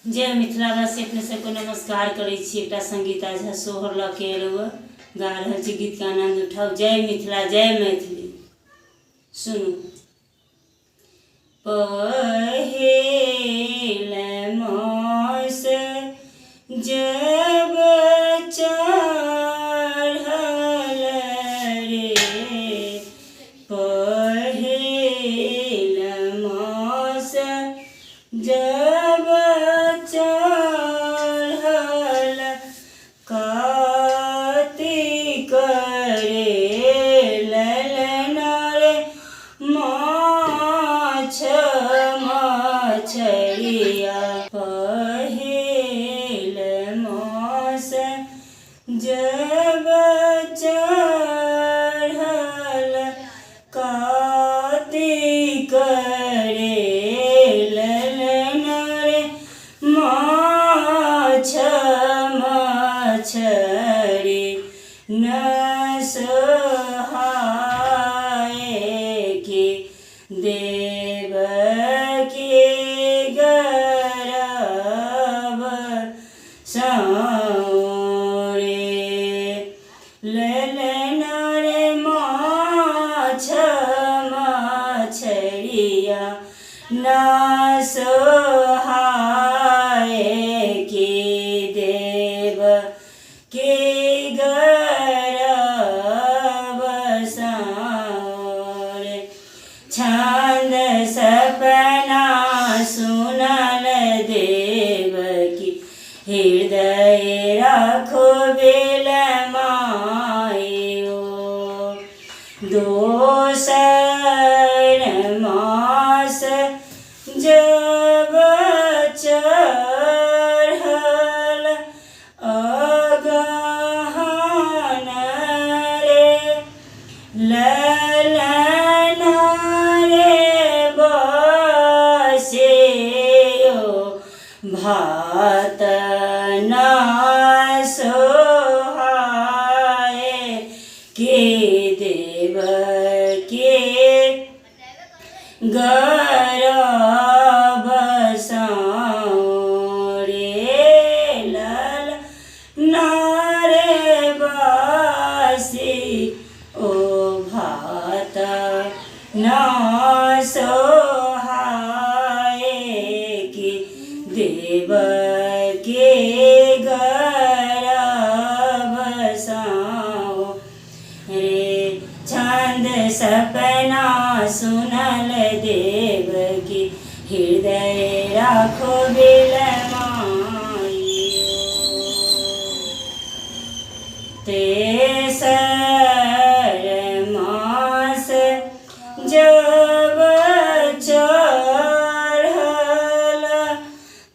जय मिथिलावासी अपने सबको नमस्कार करै छी। एकटा संगीता झा सोहर लऽ के गा रहल छी, गीत के आनंद उठाउ। जय मिथिला जय मैथिली। सुनू। पहेल मास जब चढ़ल रे, पहेल मास जब चढ़ल कार्तिक रे, ललना रे माछ मछरिया। पहेल मास जब चढ़ल कार्तिक रे, ललना रे माछ मछरी। न सोहाय कि देव के गरब सौरे, ललना रे माछ मछरिया। न सोहाय कि देव के गरब सौरे। छंद सपना सुनल देव की, हृदय राखो बेल मायो। दोसर मास जब चढ़ल अगहन रे, ललना रे बसेयो भात। न सोहाय कि देव के गरब सौरे, ललना रे बसी ओ भात। न सोहाय कि देव के गरब सौरे। छंद सपना सुनल देव की, हृदय राखो बेल मायो। तेसर मास जब चढ़ल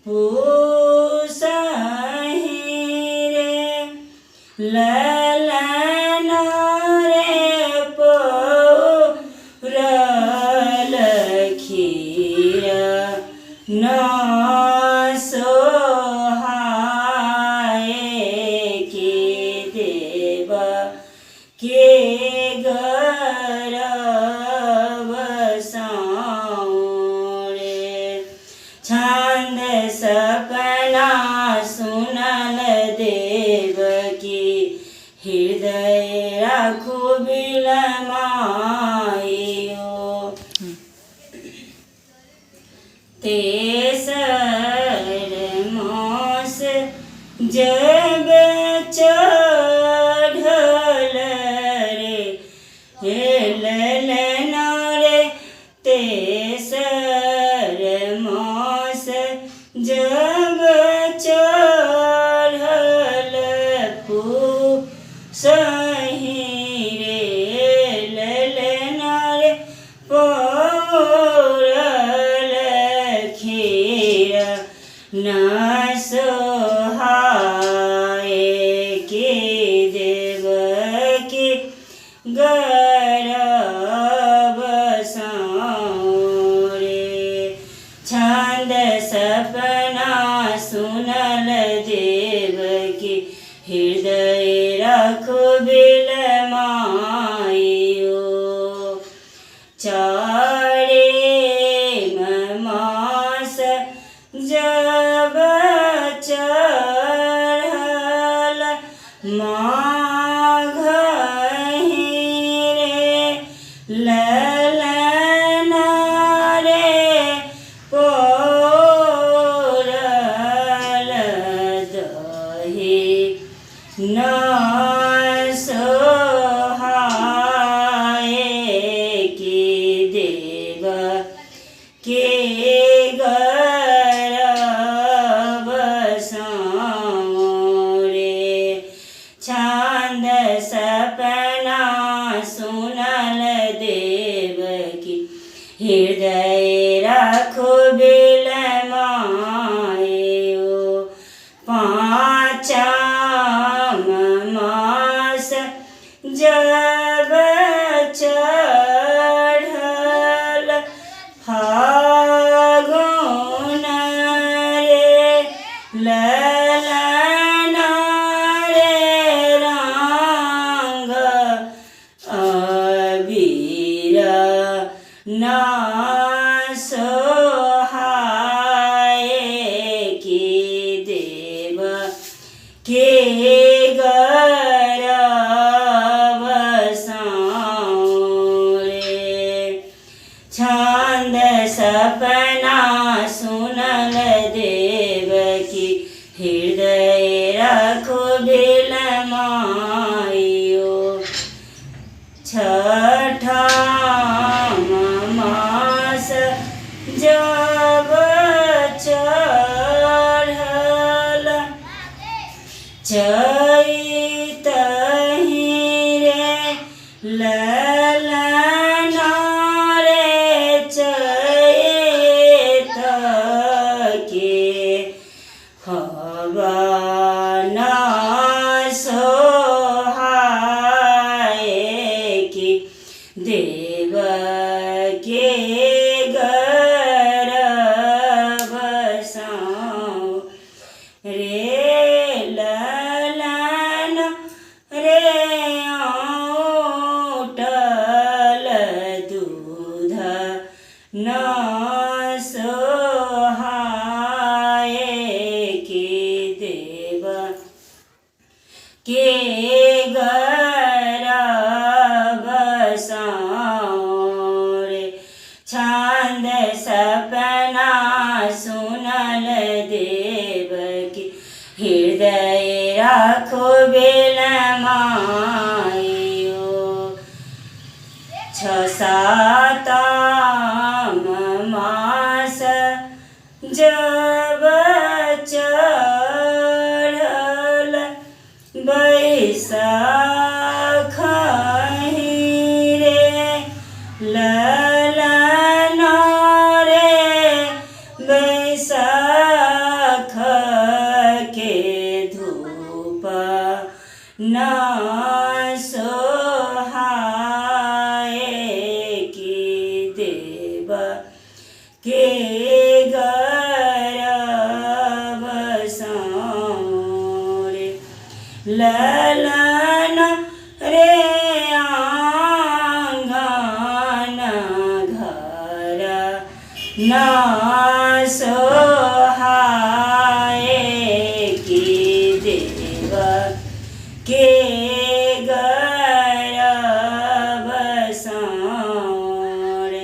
पूसहि रे, ललना रे पौरल खीर। न सोहाय कि देव के गरब सौरे। छंद सपना सुनल देव की, हृदय राखो बिल मायो। तेसर मास जब चढ़ल रे, ललना रे तेसर मास जब चढ़ल पूसहि रे, ललना रे पौरल खीर। न सोहाय कि देव के गरब सौरे। छंद सपना सुनल देव की, हृदय राखो बेल मायो। चारे मास जब गर्भ रे छांद सपना सुनल देवकी हृदय राखो बिलमायो पाँचम मास जब चढ़ल फागुन रे ललन रे रंग अबीर ना सोहाए कि देव के गर्भ रे छंद सपना सुनल देवकी हृदय राखो बिलमायो छठम मास जब चढ़ल चैत रे ललन रे चैत के हवन सोहाए कि देव के गर्भ रे ललन रे औटल दूध न सोहाए कि देव के गर्भ रे छांद सपना सुनल देवकी हृदय राखो बिलमायो सातम मास जब चढ़ल बैसाख रे ललन रे बैसाख के धूप न सोहाए कि देव के गर्भ रे ललन रे आंगन घर न सोहाए कि देव के गर्भ रे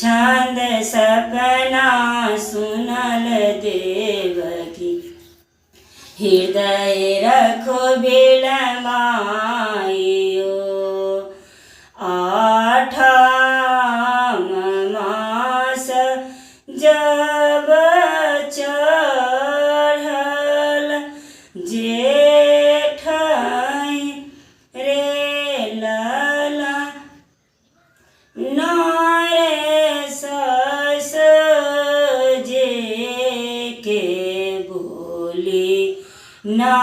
छंद सपना सुनल देवकी हृदय रखो बिलमायो आठम मास जब चढ़ल जेठ रे लला नारे सस जे के बोली ना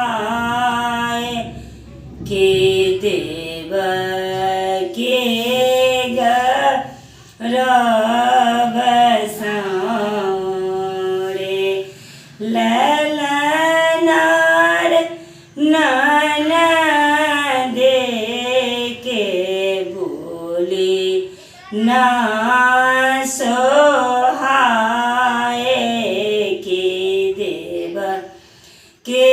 सोहाए के देव के गर्भ रे ललन रे ननद के बोली ना सोहाए कि देव के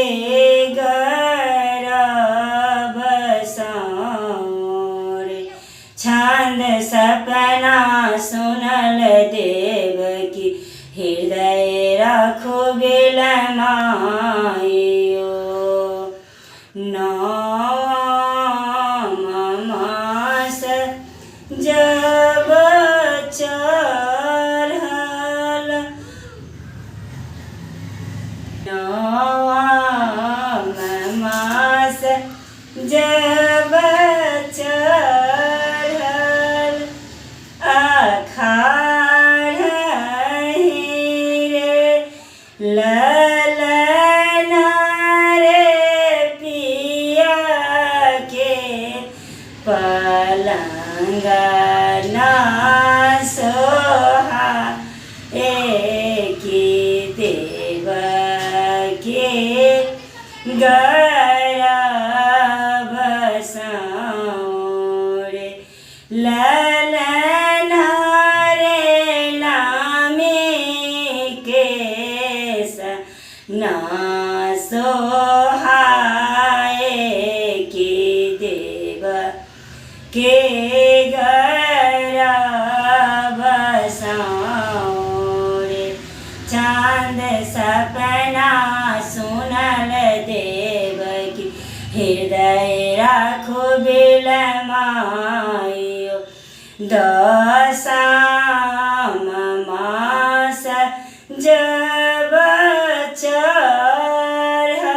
गर्भ रे छंद सपना सुनल देवकी हृदय राखो बिलमायो नवम मास जब खाड़ही रे ललना रे पिया के पलंगा ना सोहा एकी देव के गर्भ रे ललना रे नामी केस ना सोहाए की देव के गर्भ रे चांद सपना सुनल देव की हृदय राखो बिलमायो दशाम मास जब चढ़ल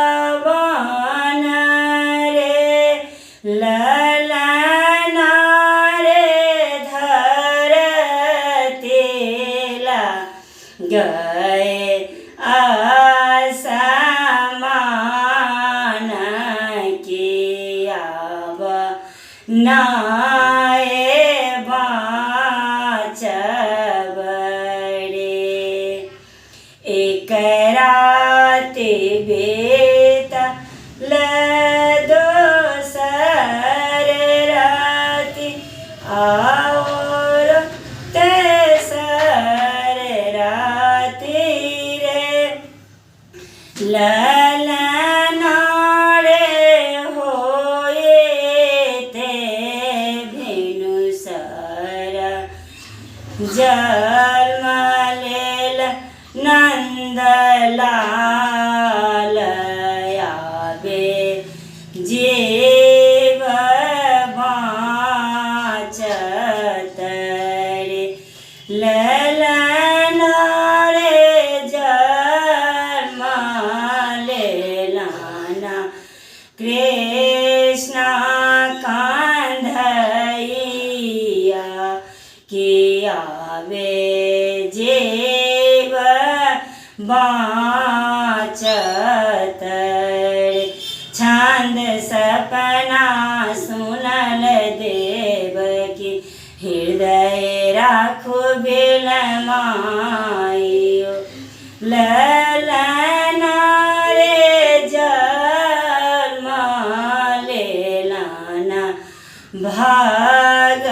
सावन रे ललना रे धरतीला गए आसमान कियाब नाए बाँचब रे एक राति बेत दोसर राति और तेसर राति रे ललना रे होए ते भिनुसर जन्म लेल नंदलाल आबे जीव बाँचत रे ललना रे जन्म लेलाना कृष्ण कांधैया कियावे जीव बाँचत रे छंद सपना सुनल देव की हृदय राखो बिलमायो ललना रे जन्म लेलाना भाग